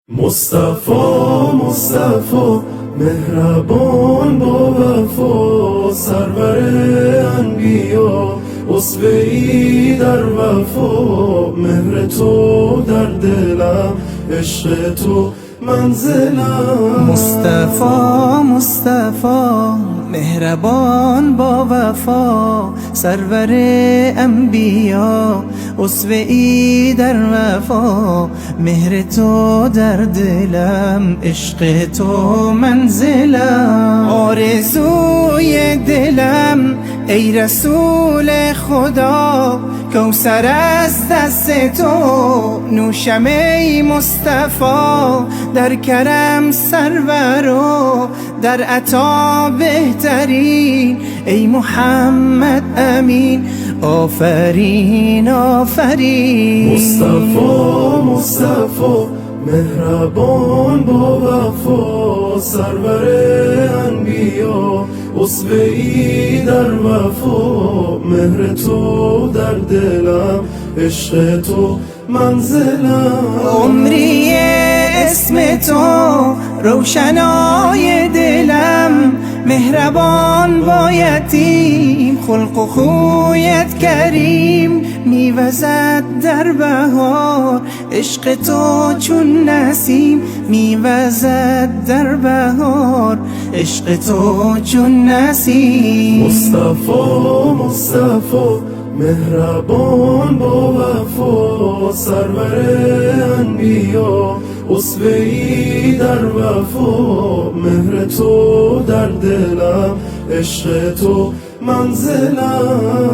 مصطفی مصطفی مهربان با وفا، سرور انبیا اسوه‌ای در وفا. مهر تو در دلم، عشق تو منزلم. مصطفی مصطفی مهربان با وفا، سرور انبیا اسوه‌ای در وفا. مهر تو در دلم، عشق تو منزلم. آرزوی دلم ای رسول خدا، کوثر از دست تو نوشم ای مصطفی. در کرم سرور و در عطا بهترین ای محمد امین. آفرین آفرین. مصطفی مصطفی مهربان با وفا، سرور انبیا اسوه‌ای در وفا. مهر تو در دلم، عشق تو منزلم. عمری اسم تو روشنای دلم، مهربان با یتیم خلق و خویت کریم. میوزد در بهار عشق تو چون نسیم، میوزد در بهار عشق تو چون نسیم. مصطفی مصطفی مهربان با وفا، سرور انبیا اسوه‌ای در وفا. مهر تو در دلم، عشق تو منزلم.